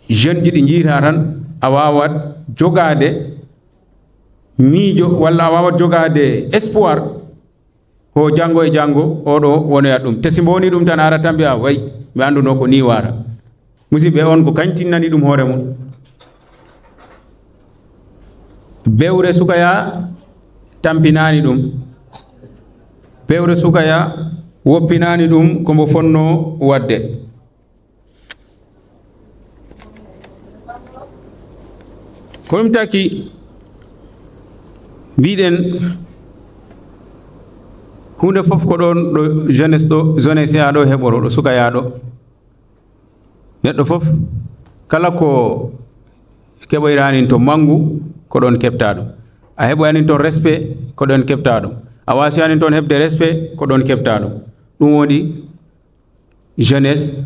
jeune ji ɗi jiita tan a wawat jogade miijo walla a wawat jogade espoir ko janggo e janggo oɗo wonoyat ɗum te si mboni ɗum tan ara tan mbiya way mi anduno ko ni wara musidɓe on ko kañ tinnani ɗum hoore mum bewre sukaya tampinani ɗum bewre sukaya woppinani ɗum kombo fonno wadde ko ɗum taki mbiɗen hunde fof ko ɗon ɗo jeunesse ɗo jeunesse ya ɗo heɓoro ɗo sukaya ɗo neɗɗo fof kala ko keɓoyranin to mangu ko ɗon keɓta ɗum a heɓoyanin toon respect ko ɗon keɓta ɗum a wasiyanin toon heɓde respect ko ɗon keɓta ɗum ɗum woni jeunesse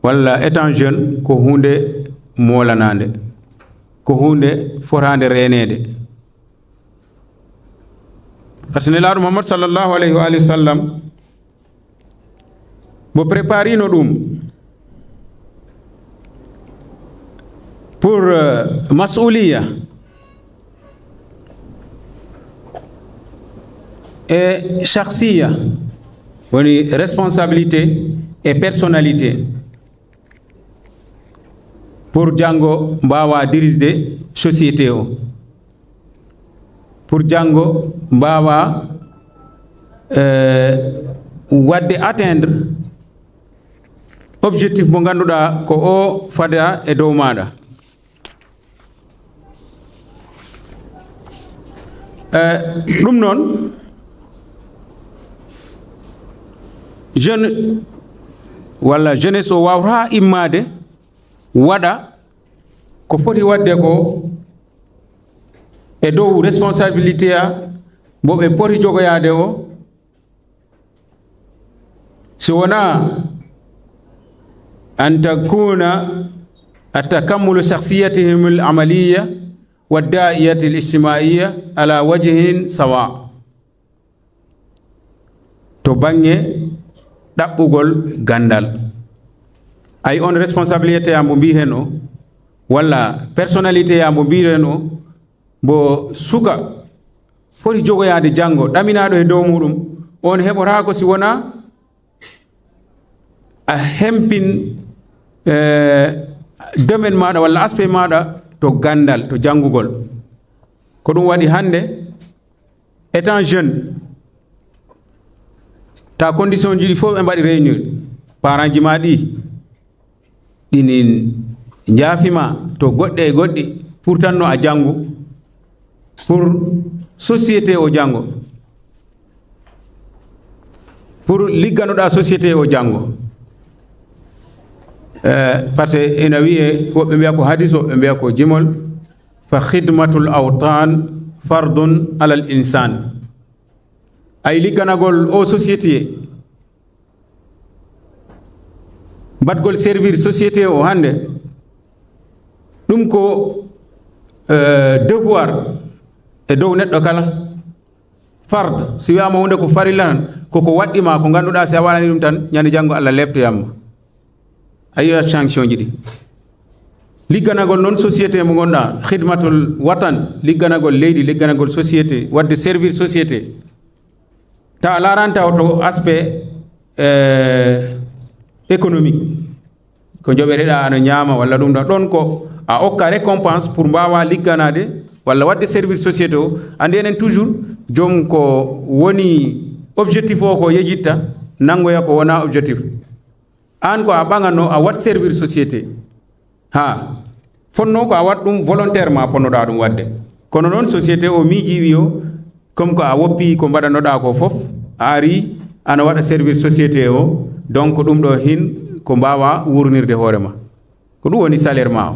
walla étant jeune ko hunde molanade ko hunde fotade renede par ce que nelaɗo Muhammad sallallahu alayhi wa sallam mo préparino ɗum pour masuliya e shakhsiya woni responsabilité e personnalité pour janngo mbawa dirisde société o, pour janngo mbawa wadde atteindre objectif mo ganduɗa ko o fada e dow maɗa. Ɗum noon jeune walla jeunesse o wawata immade waɗa ko foti wadde ko e dow responsabilité a mo ɓe poti jogoyade o, so wona أن تكون التكمل شخصيتهم العملية والدائية الاجتماعية على وجه سواء تبني دابوغول غاندال أي on responsabilité ya mo mbiheno walla personnalité ya mo mbiheno bo suka foti jogoyade jango ɗaminaɗo e dow muɗum on heɓota ko si wona a hempin domaine maɗa walla aspect maɗa to gandal to jangugol. Ko ɗum waɗi hande étant jeune ta condition ji ɗi fof ɓe mbaɗi réunir parent ji ma ɗi ɗini jaafima to goɗɗe e goɗɗi pour tan no a jangu pour société o jango, pour ligganoɗa société o jango. Parce que ina wiye woɓɓe mbiya ko hadis woɓɓe mbiya ko jimol fa khidmatul awtan fardun alal insan, ay ligganagol o société mbaɗgol servir société o hande ɗum ko devoir e dow neɗɗo kala. Fard si wiyama hunde ko farilla tan koko waɗɗima ko ganduɗa si a waɗani ɗum tan ñande janggo Allah lebtoyamma ayiwa sanction ji ɗi. Ligganagol noon société mo gonɗa khidmatul watan, ligganagol leydi, ligganagol société, wadde servir société ta laranta to aspect économique ko joɓeteɗa ano ñaama walla ɗum ɗa ɗon ko a okka récompense pour mbawa ligganade walla wadde servir société o. Andi enen toujours joom ko woni objectif o ko yejitta nangoya ko wona objectif an ko a ɓaganno a wat servir société ha fonno ko a wat ɗum volontairement ponnoɗa ɗum wadde. Kono noon société o miiji wi o comme ko a woppi ko mbaɗanoɗa ko fof a ari ana waɗa servir société o, donc ɗum ɗo hin ko mbawa wurnirde hoorema ko ɗum woni salaire ma o.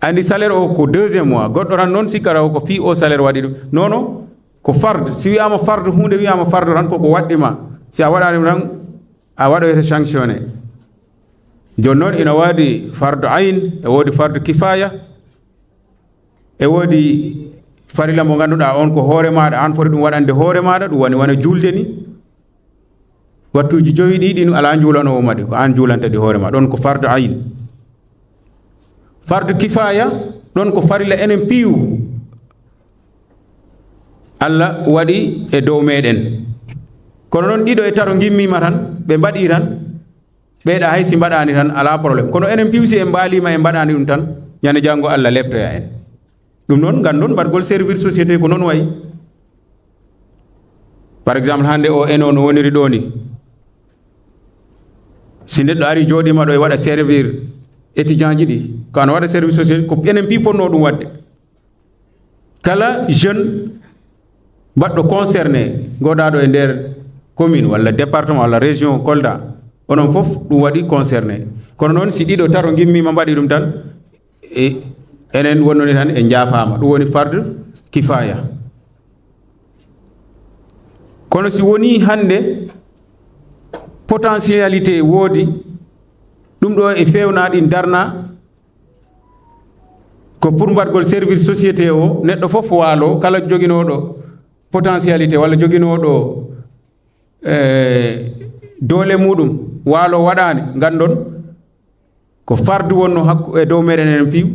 Andi salaire o ko deuxième mois, goɗɗo tan noon sikkata o ko fi o salaire waɗi ɗum non non ko farde. Si wiyama farde hunde wiyama farde tan koko waɗɗima, si a waɗani tan a waɗoyte sanctionné. Joni noon ina waɗi farde ayn e woodi farde kifaya e woodi farilla mo ganduɗa on ko hoore maɗa an foti ɗum waɗande hoore maɗa, ɗum woni wona julde ni wattuji joyi ɗi ɗum ala juulanowo maɗi ko an juulanta ɗi hoore ma, ɗon ko farde ayn. Farde kifaya ɗon ko farilla enen piiwu Allah waɗi e dow meɗen. Kono noon ɗiɗo e tato gimmima tan ɓe mbaɗi tan ɓeeɗa haysi mbaɗani tan ala probléme, kono enen piwsi en mbaalima en mbaɗani ɗum tan ñande janggo Allah lebtoya en. ɗum noon gandon mbaɗgol servir société ko noon wayi. Par exemple hande o eno no woniri ɗo ni, si neɗɗo ari jooɗima ɗo e waɗa servir étudiant ji ɗi ko ana waɗa service société ko enen piponno ɗum wadde. Kala jeune mbaɗɗo concerné goɗaɗo e nder commune walla département walla région Kolda, onon fof ɗum waɗi concerné. Kono noon si ɗiɗo tato gimmima mbaɗi ɗum tan e enen wonnoni tan e jaafama, ɗum woni farde kifaya. Kono si woni hande potentialité woodi ɗum ɗo e fewnaɗi darna ko pour mbaɗgol service société o neɗɗo fof waalo kala joginoɗo potentialité walla joginoɗo doole muɗum waalo waɗani gandon ko fardu wonno hakku e dow meɗen en piw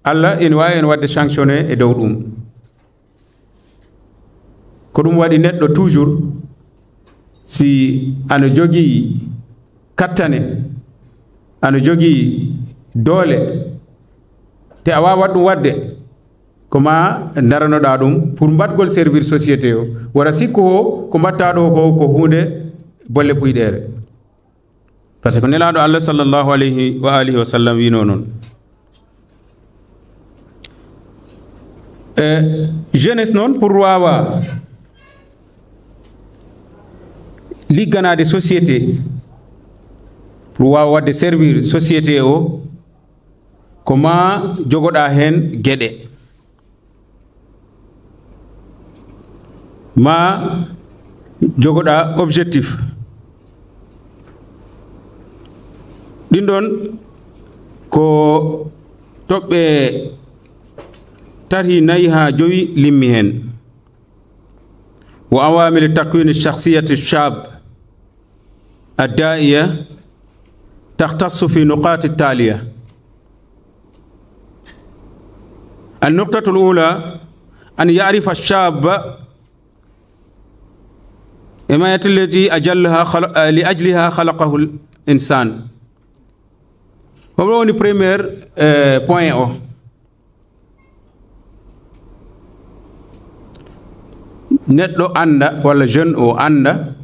Allah ene wawi en wadde sanctionné e dow ɗum. Ko ɗum waɗi neɗɗo toujours si ana jogii kattane ana jogii doole te a waawat ɗum waɗde ko ma daranoɗa ɗum pour mbaɗgol servir société o wara sikku o ko mbatta ɗo ko hunde bolle puyɗere par ce que nelaɗo Allah sallallahu alayhi wa alihi wa sallam wino noon jeunesse noon pour wawa ligganade société pour wawa wadde servir société o ko ma jogoɗa hen gueɗe ma jogoɗa objectif ɗin ɗon ko toɓɓe tati nayi ha joyi limmi hen wa awamil takwin shakhsiyati shab الدائية تختص في نقاط التالية النقطة الأولى أن يعرف الشاب حماية التي لأجلها خلقه الإنسان هو premier point o neɗɗo anda walla jeune o anda